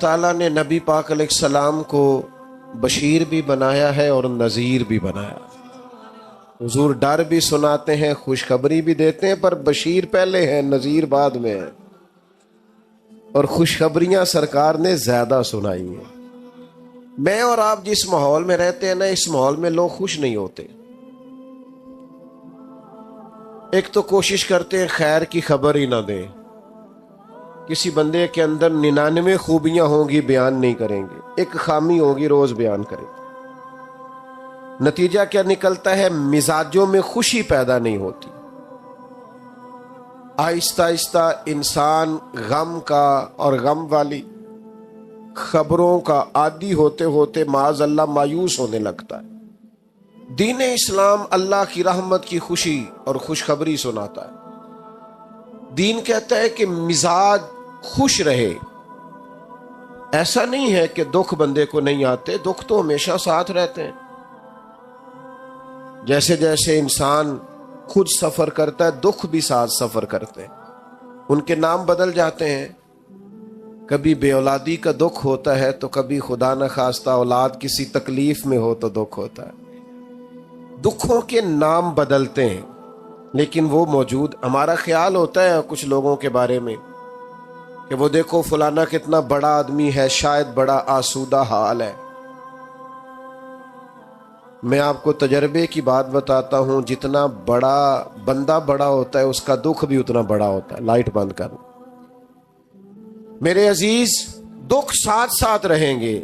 تعالیٰ نے نبی پاک علیہ السلام کو بشیر بھی بنایا ہے اور نذیر بھی بنایا. حضور ڈر بھی سناتے ہیں، خوشخبری بھی دیتے ہیں، پر بشیر پہلے ہیں، نذیر بعد میں ہے. اور خوشخبریاں سرکار نے زیادہ سنائی ہیں. میں اور آپ جس ماحول میں رہتے ہیں نا، اس ماحول میں لوگ خوش نہیں ہوتے. ایک تو کوشش کرتے ہیں خیر کی خبر ہی نہ دیں. کسی بندے کے اندر 99 خوبیاں ہوں گی بیان نہیں کریں گے، ایک خامی ہوگی روز بیان کریں. نتیجہ کیا نکلتا ہے؟ مزاجوں میں خوشی پیدا نہیں ہوتی. آہستہ آہستہ انسان غم کا اور غم والی خبروں کا عادی ہوتے ہوتے معاذ اللہ مایوس ہونے لگتا ہے. دین اسلام اللہ کی رحمت کی خوشی اور خوشخبری سناتا ہے. دین کہتا ہے کہ مزاج خوش رہے. ایسا نہیں ہے کہ دکھ بندے کو نہیں آتے، دکھ تو ہمیشہ ساتھ رہتے ہیں. جیسے جیسے انسان خود سفر کرتا ہے، دکھ بھی ساتھ سفر کرتے ہیں. ان کے نام بدل جاتے ہیں. کبھی بے اولادی کا دکھ ہوتا ہے تو کبھی خدا نہ خواستہ اولاد کسی تکلیف میں ہو تو دکھ ہوتا ہے. دکھوں کے نام بدلتے ہیں لیکن وہ موجود. ہمارا خیال ہوتا ہے کچھ لوگوں کے بارے میں کہ وہ دیکھو فلانا کتنا بڑا آدمی ہے، شاید بڑا آسودہ حال ہے. میں آپ کو تجربے کی بات بتاتا ہوں، جتنا بڑا بندہ بڑا ہوتا ہے اس کا دکھ بھی اتنا بڑا ہوتا ہے. لائٹ بند کرنا. میرے عزیز، دکھ ساتھ ساتھ رہیں گے،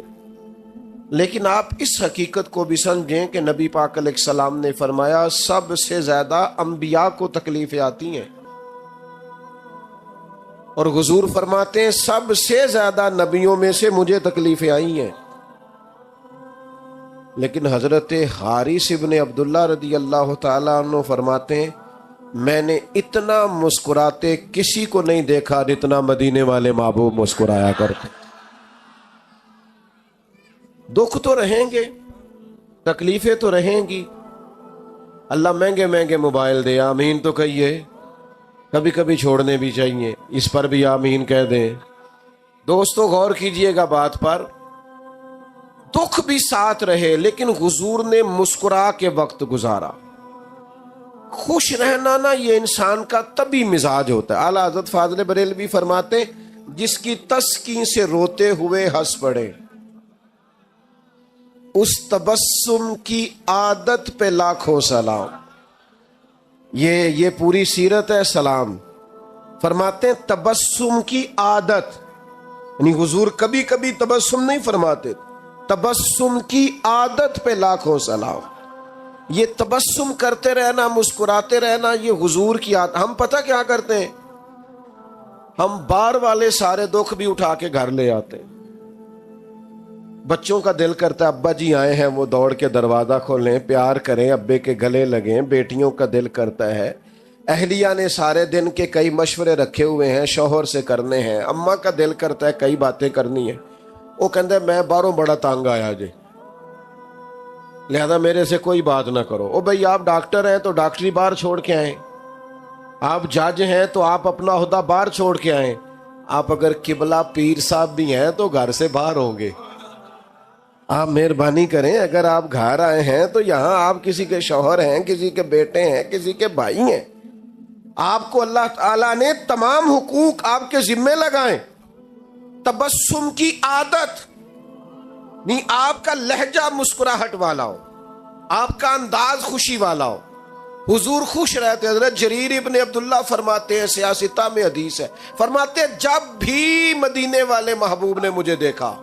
لیکن آپ اس حقیقت کو بھی سمجھیں کہ نبی پاک علیہ السلام نے فرمایا سب سے زیادہ انبیاء کو تکلیفیں آتی ہیں، اور حضور فرماتے ہیں سب سے زیادہ نبیوں میں سے مجھے تکلیفیں آئی ہیں. لیکن حضرت حارث ابن عبداللہ رضی اللہ تعالیٰ عنہ فرماتے ہیں میں نے اتنا مسکراتے کسی کو نہیں دیکھا جتنا مدینے والے محبوب مسکرایا کرتے. دکھ تو رہیں گے، تکلیفیں تو رہیں گی. اللہ مہنگے مہنگے موبائل دے، آمین تو کہیے. کبھی کبھی چھوڑنے بھی چاہیے، اس پر بھی آمین کہہ دیں. دوستو غور کیجئے گا بات پر. دکھ بھی ساتھ رہے لیکن حضور نے مسکرا کے وقت گزارا. خوش رہنا نا یہ انسان کا طبی مزاج ہوتا ہے. اعلیٰ حضرت فاضل بریلوی فرماتے جس کی تسکین سے روتے ہوئے ہنس پڑے اس تبسم کی عادت پہ لاکھوں سلام. یہ پوری سیرت ہے سلام. فرماتے ہیں تبسم کی عادت، یعنی حضور کبھی کبھی تبسم نہیں فرماتے، تبسم کی عادت پہ لاکھوں سلام. یہ تبسم کرتے رہنا، مسکراتے رہنا، یہ حضور کی عادت. ہم پتہ کیا کرتے ہیں؟ ہم بار والے سارے دکھ بھی اٹھا کے گھر لے آتے ہیں. بچوں کا دل کرتا ہے ابا جی آئے ہیں، وہ دوڑ کے دروازہ کھولیں، پیار کریں، ابے کے گلے لگیں. بیٹیوں کا دل کرتا ہے، اہلیہ نے سارے دن کے کئی مشورے رکھے ہوئے ہیں، شوہر سے کرنے ہیں. اماں کا دل کرتا ہے کئی باتیں کرنی ہیں. وہ کہتے ہیں میں باہروں بڑا تانگ آیا جی، لہذا میرے سے کوئی بات نہ کرو. او بھائی آپ ڈاکٹر ہیں تو ڈاکٹری باہر چھوڑ کے آئیں، آپ جج ہیں تو آپ اپنا عہدہ باہر چھوڑ کے آئیں. آپ اگر قبلہ پیر صاحب بھی ہیں تو گھر سے باہر ہوں گے. آپ مہربانی کریں، اگر آپ گھر آئے ہیں تو یہاں آپ کسی کے شوہر ہیں، کسی کے بیٹے ہیں، کسی کے بھائی ہیں. آپ کو اللہ تعالیٰ نے تمام حقوق آپ کے ذمے لگائیں. تبسم کی عادت نہیں، آپ کا لہجہ مسکراہٹ والا ہو، آپ کا انداز خوشی والا ہو. حضور خوش رہتے. حضرت جریر ابن عبداللہ فرماتے ہیں، سیاستہ میں حدیث ہے، فرماتے ہیں جب بھی مدینے والے محبوب نے مجھے دیکھا،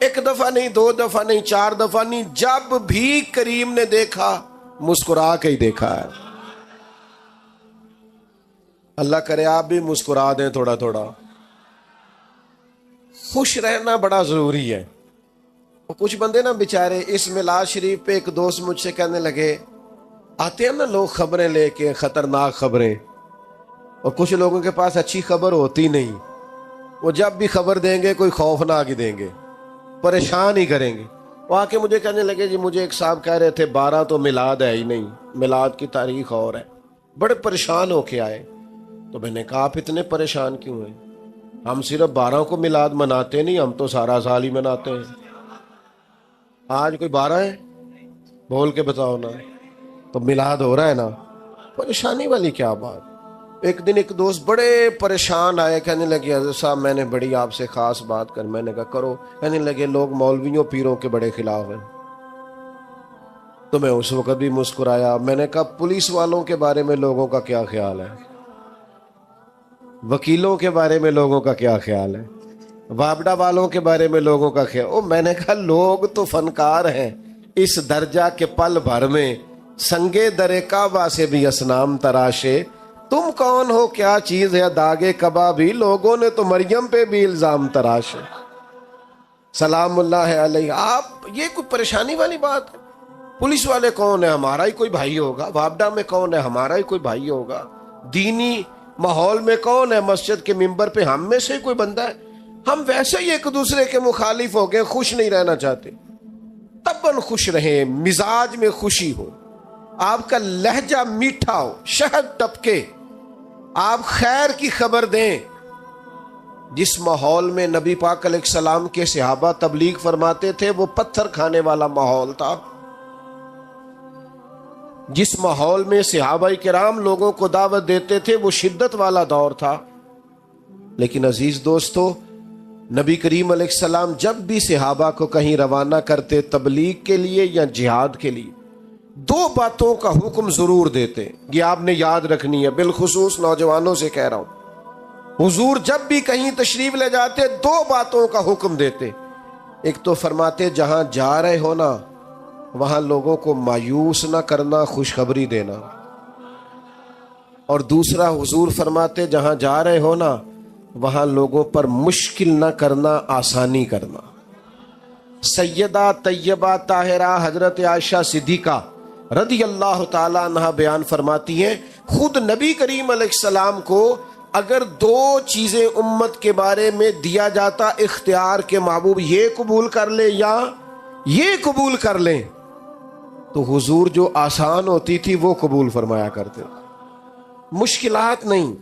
ایک دفعہ نہیں، دو دفعہ نہیں، چار دفعہ نہیں، جب بھی کریم نے دیکھا مسکرا کے ہی دیکھا ہے. اللہ کرے آپ بھی مسکرا دیں تھوڑا تھوڑا. خوش رہنا بڑا ضروری ہے. کچھ بندے نا بیچارے اس میلاد شریف پہ، ایک دوست مجھ سے کہنے لگے آتے ہیں نا لوگ خبریں لے کے، خطرناک خبریں، اور کچھ لوگوں کے پاس اچھی خبر ہوتی نہیں. وہ جب بھی خبر دیں گے کوئی خوفناک ہی دیں گے، پریشان ہی کریں گے. وہ آ کے مجھے کہنے لگے جی مجھے ایک صاحب کہہ رہے تھے 12 تو میلاد ہے ہی نہیں، میلاد کی تاریخ اور ہے. بڑے پریشان ہو کے آئے. تو میں نے کہا آپ اتنے پریشان کیوں ہیں؟ ہم صرف 12 کو میلاد مناتے نہیں، ہم تو سارا سال ہی مناتے ہیں۔ آج کوئی 12 ہے؟ بول کے بتاؤ نا۔ تو میلاد ہو رہا ہے نا، پریشانی والی کیا بات۔ ایک دن ایک دوست بڑے پریشان آئے، کہنے لگے حضرت صاحب میں نے بڑی آپ سے خاص بات کر۔ میں نے کہا کرو۔ کہنے لگے لوگ مولویوں پیروں کے بڑے خلاف ہیں۔ تو میں اس وقت بھی مسکرایا۔ میں نے کہا پولیس والوں کے بارے میں لوگوں کا کیا خیال ہے؟ وکیلوں کے بارے میں لوگوں کا کیا خیال ہے؟ وابڈا والوں کے بارے میں لوگوں کا خیال؟ میں نے کہا لوگ تو فنکار ہیں اس درجہ کے پل بھر میں، سنگے در کعبہ سے بھی اسنام تراشے۔ تم کون ہو، کیا چیز ہے داغے کبابی، لوگوں نے تو مریم پہ بھی الزام تراشے۔ سلام اللہ علیہ۔ آپ یہ کوئی پریشانی والی بات ہے؟ پولیس والے کون ہے؟ ہمارا ہی کوئی بھائی ہوگا۔ وابڈا میں کون ہے؟ ہمارا ہی کوئی بھائی ہوگا۔ دینی ماحول میں کون ہے؟ مسجد کے ممبر پہ ہم میں سے ہی کوئی بندہ ہے۔ ہم ویسے ہی ایک دوسرے کے مخالف ہو گئے، خوش نہیں رہنا چاہتے۔ تباً خوش رہیں، مزاج میں خوشی ہو، آپ کا لہجہ میٹھا ہو، شہد ٹپکے، آپ خیر کی خبر دیں۔ جس ماحول میں نبی پاک علیہ السلام کے صحابہ تبلیغ فرماتے تھے وہ پتھر کھانے والا ماحول تھا۔ جس ماحول میں صحابہ کرام لوگوں کو دعوت دیتے تھے وہ شدت والا دور تھا۔ لیکن عزیز دوستو، نبی کریم علیہ السلام جب بھی صحابہ کو کہیں روانہ کرتے تبلیغ کے لیے یا جہاد کے لیے، 2 باتوں کا حکم ضرور دیتے۔ یہ آپ نے یاد رکھنی ہے، بالخصوص نوجوانوں سے کہہ رہا ہوں۔ حضور جب بھی کہیں تشریف لے جاتے 2 باتوں کا حکم دیتے۔ ایک تو فرماتے جہاں جا رہے ہو نا وہاں لوگوں کو مایوس نہ کرنا، خوشخبری دینا۔ اور دوسرا حضور فرماتے جہاں جا رہے ہو نا وہاں لوگوں پر مشکل نہ کرنا، آسانی کرنا۔ سیدہ طیبہ طاہرہ حضرت عائشہ صدیقہ رضی اللہ تعالیٰ عنہ بیان فرماتی ہیں، خود نبی کریم علیہ السلام کو اگر 2 چیزیں امت کے بارے میں دیا جاتا اختیار کے محبوب یہ قبول کر لے یا یہ قبول کر لیں، تو حضور جو آسان ہوتی تھی وہ قبول فرمایا کرتے۔ مشکلات نہیں،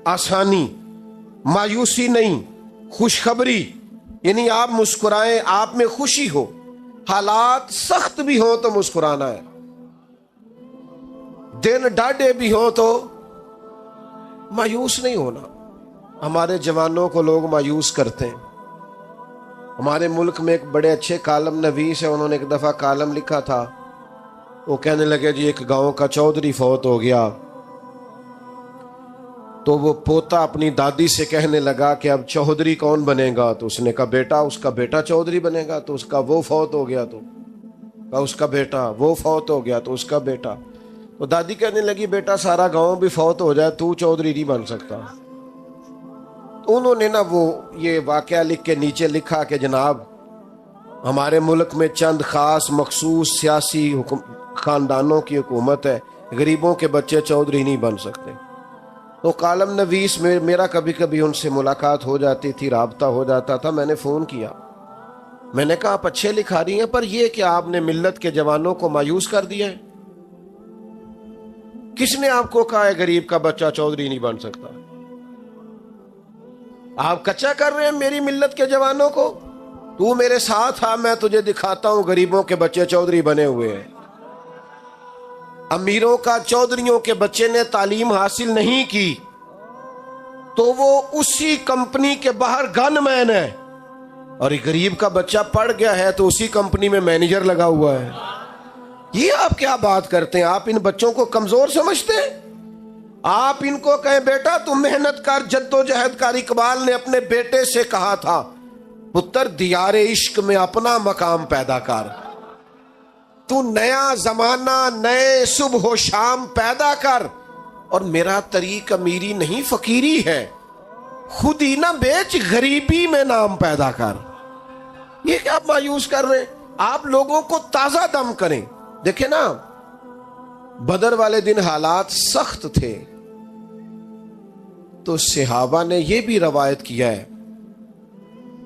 آسانی، مایوسی نہیں، خوشخبری، یعنی آپ مسکرائیں، آپ میں خوشی ہو، حالات سخت بھی ہوں تو مسکرانا ہے، دن ڈاڈے بھی ہوں تو مایوس نہیں ہونا۔ ہمارے جوانوں کو لوگ مایوس کرتے ہیں۔ ہمارے ملک میں ایک بڑے اچھے کالم نویس ہے، انہوں نے ایک دفعہ کالم لکھا تھا۔ وہ کہنے لگے جی ایک گاؤں کا چودھری فوت ہو گیا، تو وہ پوتا اپنی دادی سے کہنے لگا کہ اب چودھری کون بنے گا؟ تو اس نے کہا بیٹا، اس کا بیٹا چودھری بنے گا۔ تو اس کا وہ فوت ہو گیا، تو کہا اس کا بیٹا، وہ فوت ہو گیا تو اس کا بیٹا۔ تو دادی کہنے لگی بیٹا سارا گاؤں بھی فوت ہو جائے تو چودھری نہیں بن سکتا۔ تو انہوں نے نا وہ یہ واقعہ لکھ کے نیچے لکھا کہ جناب ہمارے ملک میں چند خاص مخصوص سیاسی خاندانوں کی حکومت ہے، غریبوں کے بچے چودھری نہیں بن سکتے۔ تو کالم نویس میں میرا کبھی کبھی ان سے ملاقات ہو جاتی تھی، رابطہ ہو جاتا تھا۔ میں نے فون کیا، میں نے کہا آپ اچھے لکھا رہی ہیں، پر یہ کہ آپ نے ملت کے جوانوں کو مایوس کر دیا ہے۔ کس نے آپ کو کہا ہے غریب کا بچہ چودھری نہیں بن سکتا؟ آپ کچا کر رہے ہیں میری ملت کے جوانوں کو۔ تو میرے ساتھ آ، میں تجھے دکھاتا ہوں غریبوں کے بچے چودھری بنے ہوئے ہیں۔ امیروں کا چودھریوں کے بچے نے تعلیم حاصل نہیں کی تو وہ اسی کمپنی کے باہر گن مین ہے، اور ایک غریب کا بچہ پڑھ گیا ہے تو اسی کمپنی میں مینیجر لگا ہوا ہے۔ یہ آپ کیا بات کرتے ہیں؟ آپ ان بچوں کو کمزور سمجھتے ہیں؟ آپ ان کو کہیں بیٹا تم محنت کر، جدوجہد کر۔ اقبال نے اپنے بیٹے سے کہا تھا پتر دیار عشق میں اپنا مقام پیدا کر، تو نیا زمانہ نئے صبح و شام پیدا کر، اور میرا طریق امیری نہیں فقیری ہے، خود ہی نہ بیچ غریبی میں نام پیدا کر۔ یہ کیا آپ مایوس کر رہے ہیں؟ آپ لوگوں کو تازہ دم کریں۔ دیکھیں نا بدر والے دن حالات سخت تھے، تو صحابہ نے یہ بھی روایت کیا ہے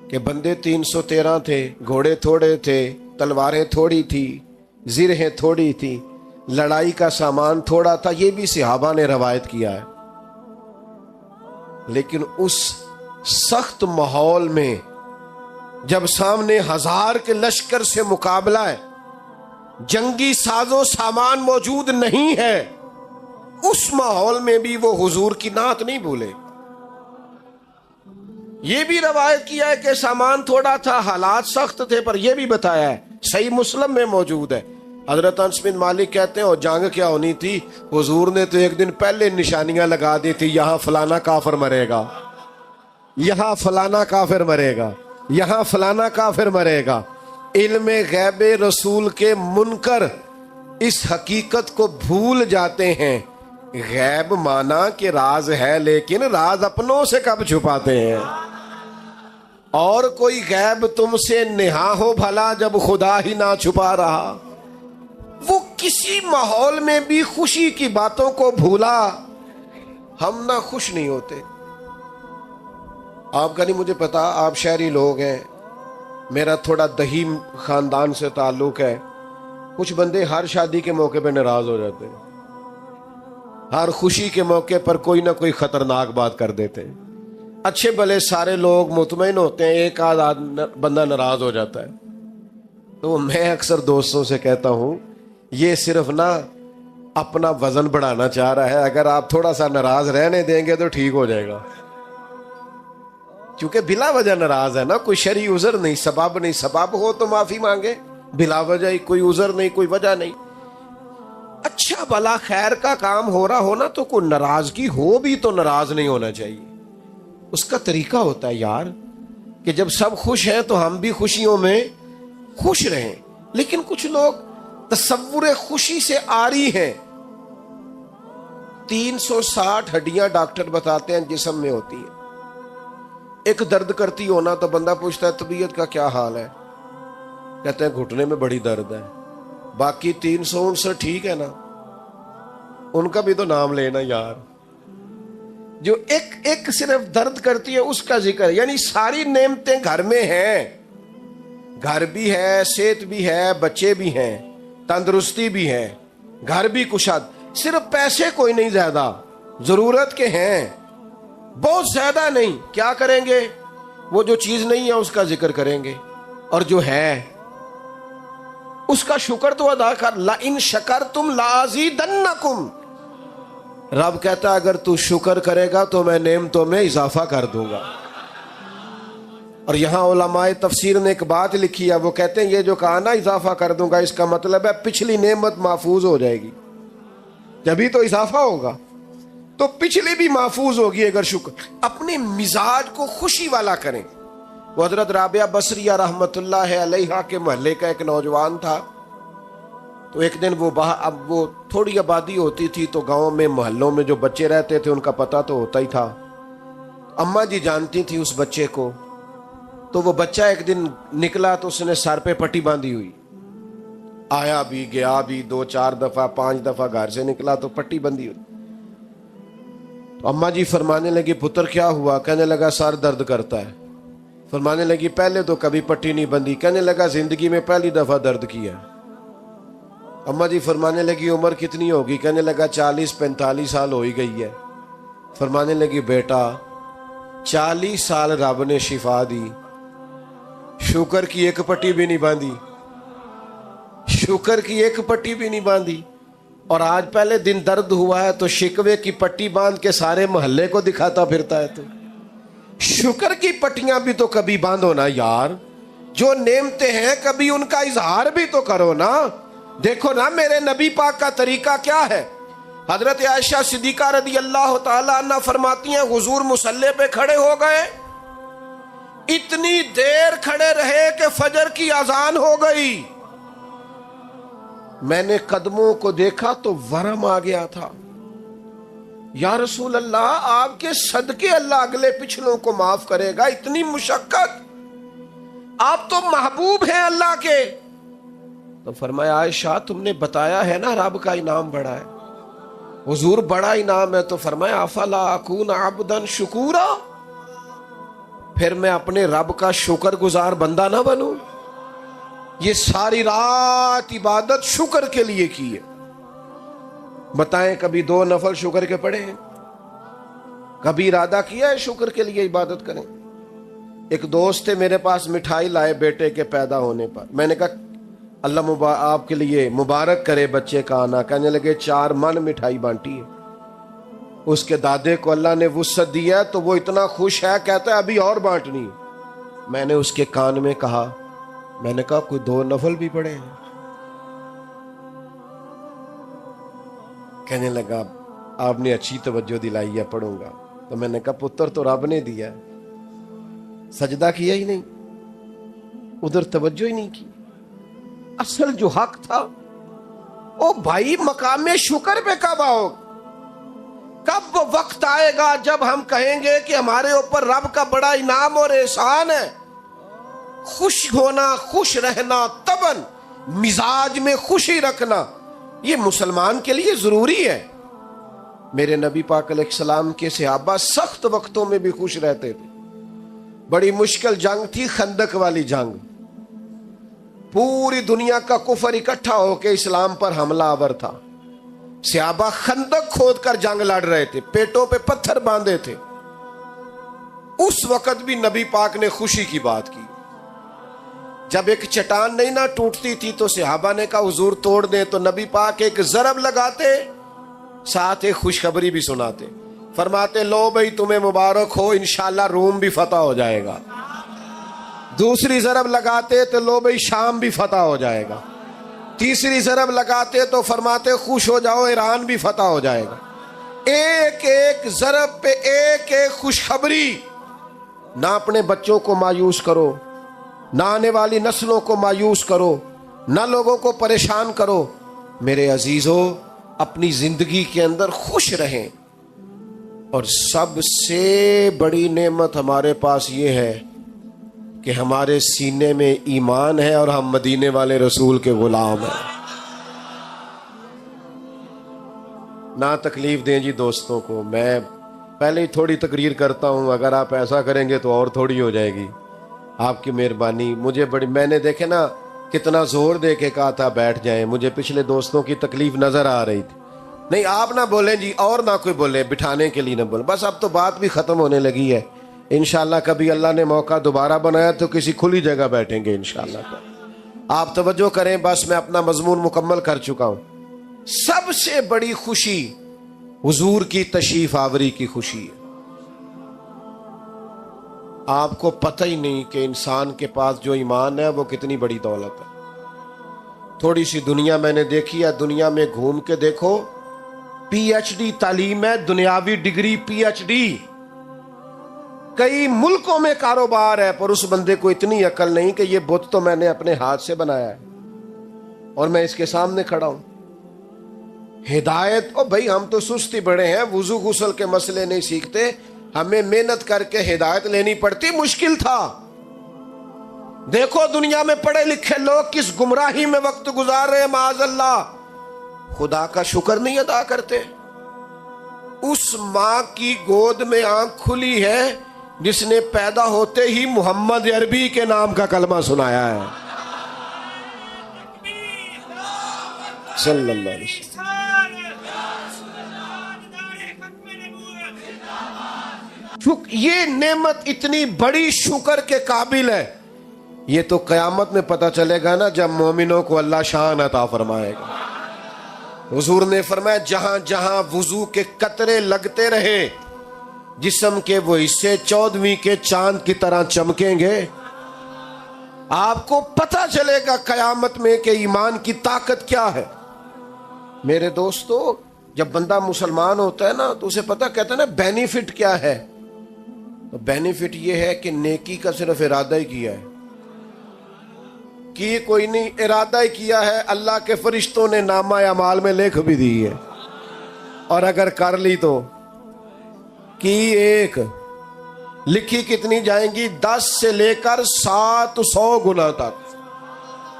کہ بندے 313 تھے، گھوڑے تھوڑے تھے، تلواریں تھوڑی تھی، زرہیں تھوڑی تھی، لڑائی کا سامان تھوڑا تھا۔ یہ بھی صحابہ نے روایت کیا ہے، لیکن اس سخت ماحول میں جب سامنے ہزار کے لشکر سے مقابلہ ہے، جنگی ساز و سامان موجود نہیں ہے، اس ماحول میں بھی وہ حضور کی نعت نہیں بھولے۔ یہ بھی روایت کیا ہے کہ سامان تھوڑا تھا، حالات سخت تھے، پر یہ بھی بتایا ہے، صحیح مسلم میں موجود ہے، حضرت انس بن مالک کہتے ہیں اور جنگ کیا ہونی تھی، حضور نے تو ایک دن پہلے نشانیاں لگا دی تھی، یہاں فلانا کافر مرے گا، یہاں فلانا کافر مرے گا، یہاں فلانا کافر مرے گا۔ علم غیب رسول کے منکر اس حقیقت کو بھول جاتے ہیں۔ غیب مانا کہ راز ہے، لیکن راز اپنوں سے کب چھپاتے ہیں؟ اور کوئی غیب تم سے نہا ہو بھلا جب خدا ہی نہ چھپا رہا۔ وہ کسی ماحول میں بھی خوشی کی باتوں کو بھولا، ہم نہ خوش نہیں ہوتے۔ آپ کا نہیں مجھے پتا، آپ شہری لوگ ہیں، میرا تھوڑا دہیم خاندان سے تعلق ہے، کچھ بندے ہر شادی کے موقع پہ ناراض ہو جاتے ہیں، ہر خوشی کے موقع پر کوئی نہ کوئی خطرناک بات کر دیتے ہیں۔ اچھے بھلے سارے لوگ مطمئن ہوتے ہیں، ایک آدھ بندہ ناراض ہو جاتا ہے۔ تو میں اکثر دوستوں سے کہتا ہوں، یہ صرف نا اپنا وزن بڑھانا چاہ رہا ہے، اگر آپ تھوڑا سا ناراض رہنے دیں گے تو ٹھیک ہو جائے گا، کیونکہ بلا وجہ ناراض ہے نا، کوئی شرعی عذر نہیں، سبب نہیں، سبب ہو تو معافی مانگے، بلا وجہ ہی کوئی عذر نہیں، کوئی وجہ نہیں۔ اچھا بلا خیر کا کام ہو رہا ہونا تو کوئی ناراضگی ہو بھی تو ناراض نہیں ہونا چاہیے۔ اس کا طریقہ ہوتا ہے یار کہ جب سب خوش ہیں تو ہم بھی خوشیوں میں خوش رہیں، لیکن کچھ لوگ تصور خوشی سے عاری ہیں۔ 360 ہڈیاں ڈاکٹر بتاتے ہیں جسم میں ہوتی ہیں، ایک درد کرتی ہونا تو بندہ پوچھتا ہے طبیعت کا کیا حال ہے، کہتے ہیں گھٹنے میں بڑی درد ہے، باقی 359 ٹھیک ہے نا، ان کا بھی تو نام لینا یار۔ جو ایک صرف درد کرتی ہے اس کا ذکر، یعنی ساری نعمتیں گھر میں ہیں، گھر بھی ہے، صحت بھی ہے، بچے بھی ہیں، تندرستی بھی ہے، گھر بھی کشاد، صرف پیسے کوئی نہیں زیادہ، ضرورت کے ہیں بہت زیادہ نہیں، کیا کریں گے؟ وہ جو چیز نہیں ہے اس کا ذکر کریں گے، اور جو ہے اس کا شکر تو ادا کر۔ لَإِن شَكَرْتُمْ لَأَزِيدَنَّكُمْ، رب کہتا ہے اگر تو شکر کرے گا تو میں نعمتوں میں اضافہ کر دوں گا۔ اور یہاں علماء تفسیر نے ایک بات لکھی ہے، وہ کہتے ہیں یہ جو کہا نا اضافہ کر دوں گا، اس کا مطلب ہے پچھلی نعمت محفوظ ہو جائے گی، جبھی تو اضافہ ہوگا، تو پچھلی بھی محفوظ ہوگی اگر شکر۔ اپنے مزاج کو خوشی والا کریں۔ وہ حضرت رابعہ بصریہ رحمت اللہ علیہا کے محلے کا ایک نوجوان تھا، تو ایک دن اب وہ تھوڑی آبادی ہوتی تھی تو گاؤں میں محلوں میں جو بچے رہتے تھے ان کا پتہ تو ہوتا ہی تھا، اماں جی جانتی تھی اس بچے کو، تو وہ بچہ ایک دن نکلا تو اس نے سر پہ پٹی باندھی ہوئی، آیا بھی گیا بھی 2-4 دفعہ 5 دفعہ گھر سے نکلا تو پٹی بندھی ہوئی۔ تو اماں جی فرمانے لگی پتر کیا ہوا؟ کہنے لگا سر درد کرتا ہے۔ فرمانے لگی پہلے تو کبھی پٹی نہیں بندھی۔ کہنے لگا زندگی میں پہلی دفعہ درد کیا۔ اماں جی فرمانے لگی عمر کتنی ہوگی؟ کہنے لگا 40-45 سال ہو ہی گئی ہے۔ فرمانے لگی بیٹا 40 سال رب نے شفا دی، شکر کی ایک پٹی بھی نہیں باندھی، شکر کی ایک پٹی بھی نہیں باندھی، اور آج پہلے دن درد ہوا ہے تو شکوے کی پٹی باندھ کے سارے محلے کو دکھاتا پھرتا ہے۔ تو شکر کی پٹیاں بھی تو کبھی باندھو نا یار، جو نعمتیں ہیں کبھی ان کا اظہار بھی تو کرو نا۔ دیکھو نا میرے نبی پاک کا طریقہ کیا ہے۔ حضرت عائشہ صدیقہ رضی اللہ تعالی عنہ فرماتی ہیں حضور مصلی پہ کھڑے ہو گئے، اتنی دیر کھڑے رہے کہ فجر کی اذان ہو گئی، میں نے قدموں کو دیکھا تو ورم آ گیا تھا۔ یا رسول اللہ آپ کے صدقے اللہ اگلے پچھلوں کو معاف کرے گا، اتنی مشقت، آپ تو محبوب ہیں اللہ کے۔ تو فرمایا عائشہ تم نے بتایا ہے نا رب کا انعام بڑا ہے۔ حضور بڑا انعام ہے، تو فرمایا افلا اکون عبدا شکورا، پھر میں اپنے رب کا شکر گزار بندہ نہ بنوں؟ یہ ساری رات عبادت شکر کے لیے کی ہے، بتائیں کبھی 2 نفل شکر کے پڑھے ہیں؟ کبھی ارادہ کیا ہے شکر کے لیے عبادت کریں؟ ایک دوست تھے میرے پاس، مٹھائی لائے بیٹے کے پیدا ہونے پر. میں نے کہا اللہ آپ کے لیے مبارک کرے بچے کا آنا. کہنے لگے 4 من مٹھائی بانٹی ہے. اس کے دادے کو اللہ نے وسعت دیا تو وہ اتنا خوش ہے، کہتا ہے ابھی اور بانٹنی ہے. میں نے اس کے کان میں کہا، میں نے کہا کوئی 2 نفل بھی پڑھے ہیں؟ کہنے لگا آپ نے اچھی توجہ دلائی ہے، پڑھوں گا. تو میں نے کہا پتر تو رب نے دیا، سجدہ کیا ہی نہیں، ادھر توجہ ہی نہیں کی. اصل جو حق تھا او بھائی مقام شکر پہ کب آؤ؟ کب وہ وقت آئے گا جب ہم کہیں گے کہ ہمارے اوپر رب کا بڑا انعام اور احسان ہے؟ خوش ہونا، خوش رہنا، طبعاً مزاج میں خوشی رکھنا یہ مسلمان کے لیے ضروری ہے. میرے نبی پاک علیہ السلام کے صحابہ سخت وقتوں میں بھی خوش رہتے تھے. بڑی مشکل جنگ تھی خندق والی جنگ. پوری دنیا کا کفر اکٹھا ہو کے اسلام پر حملہ آور تھا. صحابہ خندق کھود کر جنگ لڑ رہے تھے، پیٹوں پہ پتھر باندھے تھے. اس وقت بھی نبی پاک نے خوشی کی بات کی. جب ایک چٹان نہیں نہ ٹوٹتی تھی تو صحابہ نے کہا حضور توڑ دیں، تو نبی پاک ایک ضرب لگاتے، ساتھ ایک خوشخبری بھی سناتے. فرماتے لو بھائی تمہیں مبارک ہو، انشاءاللہ روم بھی فتح ہو جائے گا. دوسری ضرب لگاتے تو لو بھائی شام بھی فتح ہو جائے گا. تیسری ضرب لگاتے تو فرماتے خوش ہو جاؤ ایران بھی فتح ہو جائے گا. ایک ایک ضرب پہ ایک ایک خوشخبری. نہ اپنے بچوں کو مایوس کرو، نہ آنے والی نسلوں کو مایوس کرو، نہ لوگوں کو پریشان کرو. میرے عزیزو اپنی زندگی کے اندر خوش رہیں. اور سب سے بڑی نعمت ہمارے پاس یہ ہے کہ ہمارے سینے میں ایمان ہے اور ہم مدینے والے رسول کے غلام ہیں. نہ تکلیف دیں جی دوستوں کو. میں پہلے ہی تھوڑی تقریر کرتا ہوں، اگر آپ ایسا کریں گے تو اور تھوڑی ہو جائے گی. آپ کی مہربانی. مجھے بڑی، میں نے دیکھے نا کتنا زور دے کے کہا تھا بیٹھ جائیں، مجھے پچھلے دوستوں کی تکلیف نظر آ رہی تھی. نہیں آپ نہ بولیں جی، اور نہ کوئی بولے، بٹھانے کے لیے نہ بولے. بس اب تو بات بھی ختم ہونے لگی ہے. انشاءاللہ کبھی اللہ نے موقع دوبارہ بنایا تو کسی کھلی جگہ بیٹھیں گے انشاءاللہ. آپ توجہ کریں، بس میں اپنا مضمون مکمل کر چکا ہوں. سب سے بڑی خوشی حضور کی تشریف آوری کی خوشی ہے. آپ کو پتہ ہی نہیں کہ انسان کے پاس جو ایمان ہے وہ کتنی بڑی دولت ہے. تھوڑی سی دنیا میں نے دیکھی ہے، دنیا میں گھوم کے دیکھو، پی ایچ ڈی تعلیم ہے، دنیاوی ڈگری پی ایچ ڈی. کئی ملکوں میں کاروبار ہے، پر اس بندے کو اتنی عقل نہیں کہ یہ بت تو میں نے اپنے ہاتھ سے بنایا ہے اور میں اس کے سامنے کھڑا ہوں. ہدایت، او بھائی ہم تو سستی بڑے ہیں، وضو غسل کے مسئلے نہیں سیکھتے، ہمیں محنت کر کے ہدایت لینی پڑتی. مشکل تھا. دیکھو دنیا میں پڑھے لکھے لوگ کس گمراہی میں وقت گزار رہے ہیں معاذ اللہ. خدا کا شکر نہیں ادا کرتے. اس ماں کی گود میں آنکھ کھلی ہے جس نے پیدا ہوتے ہی محمد عربی کے نام کا کلمہ سنایا ہے صلی اللہ علیہ وسلم. یہ نعمت اتنی بڑی شکر کے قابل ہے. یہ تو قیامت میں پتہ چلے گا نا جب مومنوں کو اللہ شان عطا فرمائے گا. حضور نے فرمایا جہاں جہاں وضو کے قطرے لگتے رہے جسم کے وہ حصے 14ویں کے چاند کی طرح چمکیں گے. آپ کو پتہ چلے گا قیامت میں کہ ایمان کی طاقت کیا ہے. میرے دوستو جب بندہ مسلمان ہوتا ہے نا تو اسے پتہ کہتا ہے نا بینیفٹ کیا ہے. تو بینیفٹ یہ ہے کہ نیکی کا صرف ارادہ ہی کیا ہے، کی کوئی نہیں، ارادہ ہی کیا ہے. اللہ کے فرشتوں نے نامہ اعمال میں لکھ بھی دی ہے، اور اگر کر لی تو کی ایک لکھی کتنی جائیں گی؟ 10 سے لے کر 700 گنا تک.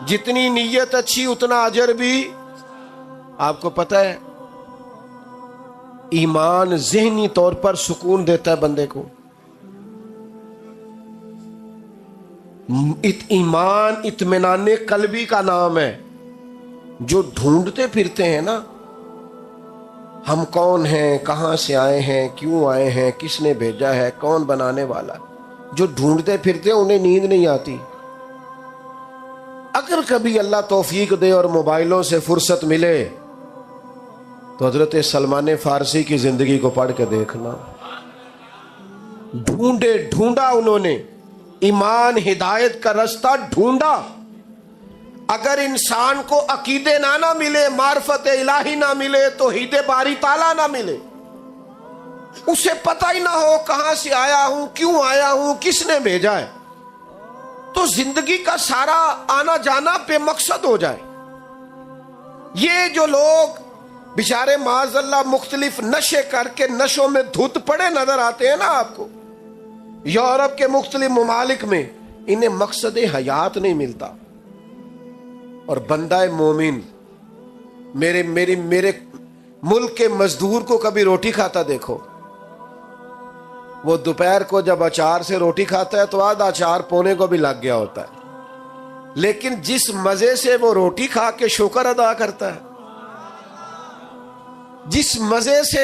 جتنی نیت اچھی اتنا اجر بھی. آپ کو پتہ ہے ایمان ذہنی طور پر سکون دیتا ہے بندے کو. ایمان اطمینان قلبی کا نام ہے. جو ڈھونڈتے پھرتے ہیں نا ہم کون ہیں، کہاں سے آئے ہیں، کیوں آئے ہیں، کس نے بھیجا ہے، کون بنانے والا، جو ڈھونڈتے پھرتے انہیں نیند نہیں آتی. اگر کبھی اللہ توفیق دے اور موبائلوں سے فرصت ملے تو حضرت سلمان فارسی کی زندگی کو پڑھ کے دیکھنا. ڈھونڈا انہوں نے ایمان ہدایت کا رستہ ڈھونڈا. اگر انسان کو عقیدے نہ ملے، معرفت الہی نہ ملے، توحید باری تعالیٰ نہ ملے، اسے پتہ ہی نہ ہو کہاں سے آیا ہوں، کیوں آیا ہوں، کس نے بھیجا ہے، تو زندگی کا سارا آنا جانا بے مقصد ہو جائے. یہ جو لوگ بیچارے معاذ اللہ مختلف نشے کر کے نشوں میں دھت پڑے نظر آتے ہیں نا آپ کو، یورپ کے مختلف ممالک میں، انہیں مقصد حیات نہیں ملتا. اور بندہ مومن، میرے ملک کے مزدور کو کبھی روٹی کھاتا دیکھو، وہ دوپہر کو جب اچار سے روٹی کھاتا ہے تو آدھا اچار پونے کو بھی لگ گیا ہوتا ہے، لیکن جس مزے سے وہ روٹی کھا کے شکر ادا کرتا ہے، جس مزے سے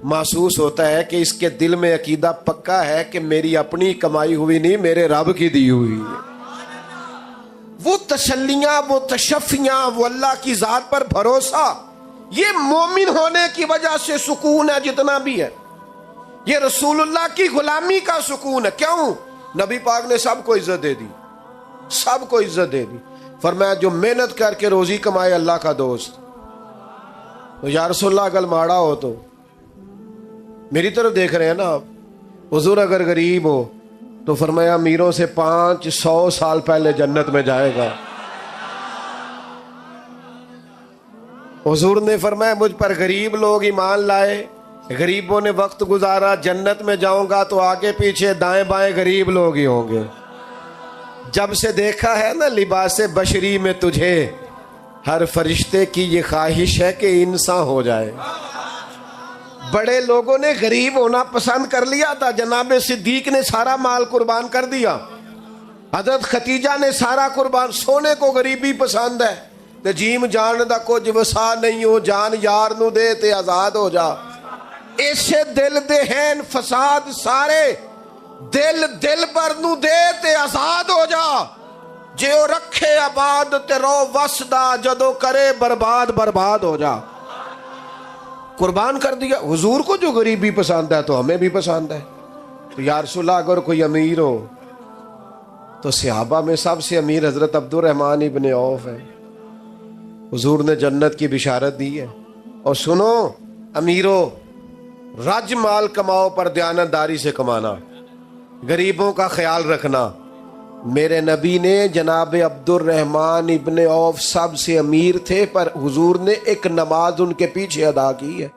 محسوس ہوتا ہے کہ اس کے دل میں عقیدہ پکا ہے کہ میری اپنی کمائی ہوئی نہیں، میرے رب کی دی ہوئی ہے، وہ تسلیاں، وہ تشفیاں، وہ اللہ کی ذات پر بھروسہ، یہ مومن ہونے کی وجہ سے سکون ہے جتنا بھی ہے. یہ رسول اللہ کی غلامی کا سکون ہے. کیوں؟ نبی پاک نے سب کو عزت دے دی، سب کو عزت دے دی. فرمایا جو محنت کر کے روزی کمائے اللہ کا دوست. تو یا رسول اللہ اگر ماڑا ہو تو میری طرف دیکھ رہے ہیں نا آپ، حضور اگر غریب ہو تو فرمایا امیروں سے 500 سال پہلے جنت میں جائے گا. حضور نے فرمایا مجھ پر غریب لوگ ایمان لائے، غریبوں نے وقت گزارا، جنت میں جاؤں گا تو آگے پیچھے دائیں بائیں غریب لوگ ہی ہوں گے. جب سے دیکھا ہے نا لباس بشری میں تجھے، ہر فرشتے کی یہ خواہش ہے کہ انسان ہو جائے. بڑے لوگوں نے غریب ہونا پسند کر لیا تھا. جناب صدیق نے سارا مال قربان کر دیا، حضرت ختیجہ نے سارا قربان. سونے کو غریبی پسند ہے تے جیم جان دا کچھ وسا نہیں ہو، جان یار نو دے تے آزاد ہو جا. ایسے دل دے ہیں فساد سارے، دل پر نو دے تے آزاد ہو جا. جو رکھے آباد تے رو وسدا، جدو کرے برباد برباد ہو جا. قربان کر دیا. حضور کو جو غریبی پسند ہے تو ہمیں بھی پسند ہے. تو یا رسول اللہ اگر کوئی امیر ہو تو صحابہ میں سب سے امیر حضرت عبد الرحمن ابن عوف ہے. حضور نے جنت کی بشارت دی ہے. اور سنو امیرو، رج مال کماؤ پر دیانتداری سے کمانا، غریبوں کا خیال رکھنا. میرے نبی نے جناب عبد الرحمن ابن عوف سب سے امیر تھے، پر حضور نے ایک نماز ان کے پیچھے ادا کی ہے.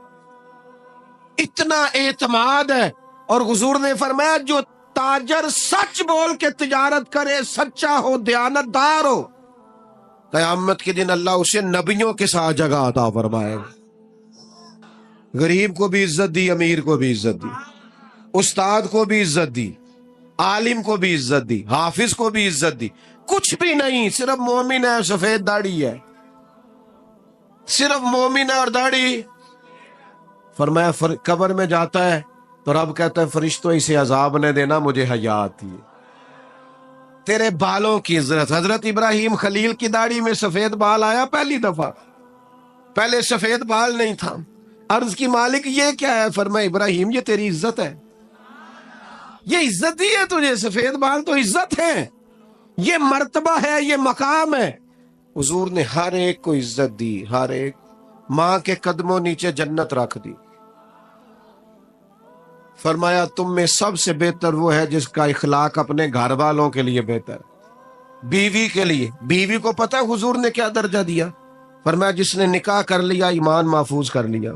اتنا اعتماد ہے. اور حضور نے فرمایا جو تاجر سچ بول کے تجارت کرے، سچا ہو، دیانتدار ہو، قیامت کے دن اللہ اسے نبیوں کے ساتھ جگہ عطا فرمائے گا. غریب کو بھی عزت دی، امیر کو بھی عزت دی، استاد کو بھی عزت دی، عالم کو بھی عزت دی، حافظ کو بھی عزت دی. کچھ بھی نہیں، صرف مومن ہے، سفید داڑھی ہے، صرف مومن ہے اور داڑھی. فرمایا قبر میں جاتا ہے تو رب کہتا ہے فرشتوں اسے عذاب نہ دینا، مجھے حیا آتی ہے. تیرے بالوں کی عزت. حضرت ابراہیم خلیل کی داڑھی میں سفید بال آیا پہلی دفعہ، پہلے سفید بال نہیں تھا. عرض کی مالک یہ کیا ہے؟ فرمایا ابراہیم یہ تیری عزت ہے، یہ عزت دی ہے تجھے. سفید بال تو عزت ہے، یہ مرتبہ ہے، یہ مقام ہے. حضور نے ہر ایک کو عزت دی، ہر ایک. ماں کے قدموں نیچے جنت رکھ دی. فرمایا تم میں سب سے بہتر وہ ہے جس کا اخلاق اپنے گھر والوں کے لیے بہتر. بیوی کے لیے، بیوی کو پتہ ہے حضور نے کیا درجہ دیا؟ فرمایا جس نے نکاح کر لیا ایمان محفوظ کر لیا.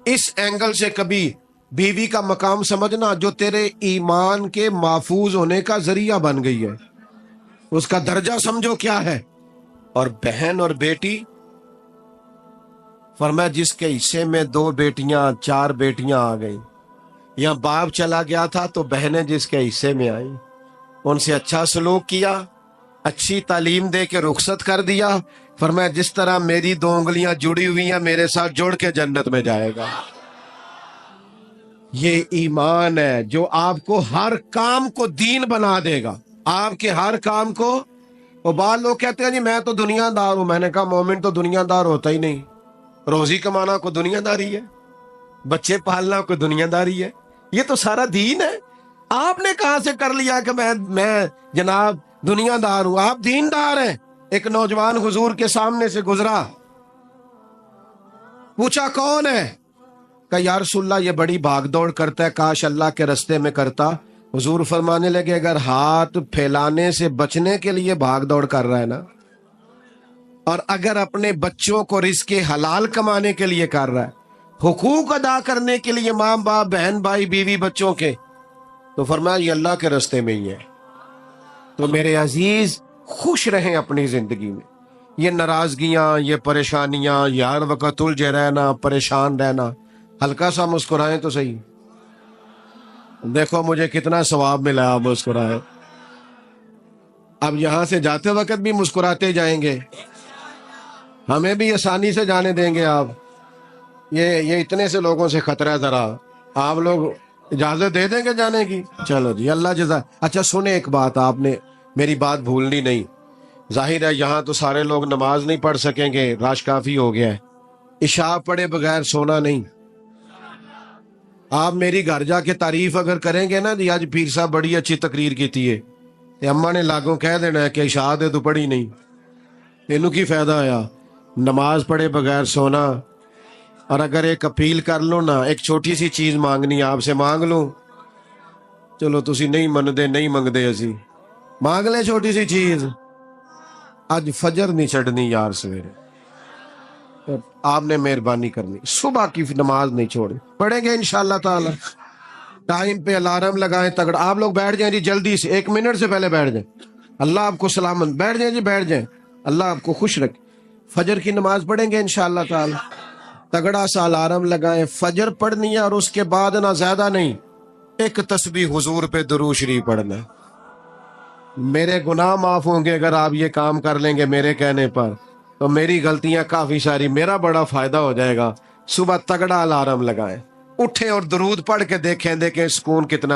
اس اینگل سے کبھی بیوی کا مقام سمجھنا جو تیرے ایمان کے محفوظ ہونے کا ذریعہ بن گئی ہے، اس کا درجہ سمجھو کیا ہے. اور بہن اور بیٹی، فرمایا جس کے حصے میں 2 بیٹیاں 4 بیٹیاں آ گئی، یا باپ چلا گیا تھا تو بہنیں جس کے حصے میں آئیں، ان سے اچھا سلوک کیا، اچھی تعلیم دے کے رخصت کر دیا. فرمایا جس طرح میری 2 انگلیاں جڑی ہوئی ہیں میرے ساتھ جڑ کے جنت میں جائے گا. یہ ایمان ہے جو آپ کو ہر کام کو دین بنا دے گا. آپ کے ہر کام کو. وہ بعض لوگ کہتے ہیں جی میں تو دنیا دار ہوں. میں نے کہا مومن تو دنیا دار ہوتا ہی نہیں. روزی کمانا کو دنیا داری ہے, بچے پالنا کو دنیا داری ہے. یہ تو سارا دین ہے. آپ نے کہاں سے کر لیا کہ میں جناب دنیا دار ہوں؟ آپ دین دار ہیں. ایک نوجوان حضور کے سامنے سے گزرا, پوچھا کون ہے؟ کہ یا رسول اللہ یہ بڑی بھاگ دوڑ کرتا ہے, کاش اللہ کے رستے میں کرتا. حضور فرمانے لگے اگر ہاتھ پھیلانے سے بچنے کے لیے بھاگ دوڑ کر رہا ہے نا, اور اگر اپنے بچوں کو رزق حلال کمانے کے لیے کر رہا ہے, حقوق ادا کرنے کے لیے ماں باپ بہن بھائی بیوی بچوں کے, تو فرمایا یہ اللہ کے رستے میں ہی ہے. تو میرے عزیز خوش رہیں اپنی زندگی میں. یہ ناراضگیاں, یہ پریشانیاں, یہ ہر وقت الجھے رہنا, پریشان رہنا, ہلکا سا مسکرائیں تو صحیح. دیکھو مجھے کتنا ثواب ملا, آپ مسکرائیں. اب یہاں سے جاتے وقت بھی مسکراتے جائیں گے, ہمیں بھی آسانی سے جانے دیں گے آپ. یہ اتنے سے لوگوں سے خطرہ ہے, ذرا آپ لوگ اجازت دے دیں گے جانے کی؟ چلو جی اللہ جزا. اچھا سنیں ایک بات, آپ نے میری بات بھولنی نہیں. ظاہر ہے یہاں تو سارے لوگ نماز نہیں پڑھ سکیں گے, رش کافی ہو گیا ہے. عشاء پڑھے بغیر سونا نہیں. آپ میری گھر جا کے تعریف اگر کریں گے نا جی آج پیر صاحب بڑی اچھی تقریر کی ہے, تو اماں نے لاگوں کہہ دینا ہے کہ عشاء دے تو پڑھی نہیں. تینوں کی فائدہ آیا نماز پڑھے بغیر سونا. اور اگر ایک اپیل کر لو نا, ایک چھوٹی سی چیز مانگنی آپ سے مانگ لوں, چلو تسی نہیں مندے نہیں منگدے, اسی مانگ لیں چھوٹی سی چیز. آج فجر نہیں چڑھنی یار سویرے, آپ نے مہربانی کرنی, صبح کی نماز نہیں چھوڑی, پڑھیں گے انشاءاللہ تعالی. ٹائم پہ الارم لگائیں تگڑا. آپ لوگ بیٹھ جائیں جی جلدی سے, 1 منٹ سے پہلے بیٹھ جائیں. اللہ آپ کو سلامت. بیٹھ جائیں جی بیٹھ جائیں, اللہ آپ کو خوش رکھے. فجر کی نماز پڑھیں گے انشاءاللہ تعالی. تگڑا سا الارم لگائیں, فجر پڑھنی ہے, اور اس کے بعد نہ زیادہ نہیں, ایک تسبیح حضور پہ درود شریف پڑھنا. میرے گناہ معاف ہوں گے اگر آپ یہ کام کر لیں گے میرے کہنے پر, تو میری غلطیاں کافی ساری, میرا بڑا فائدہ ہو جائے گا. صبح تگڑا الارم لگائیں, اٹھیں اور درود پڑھ کے دیکھیں سکون کتنا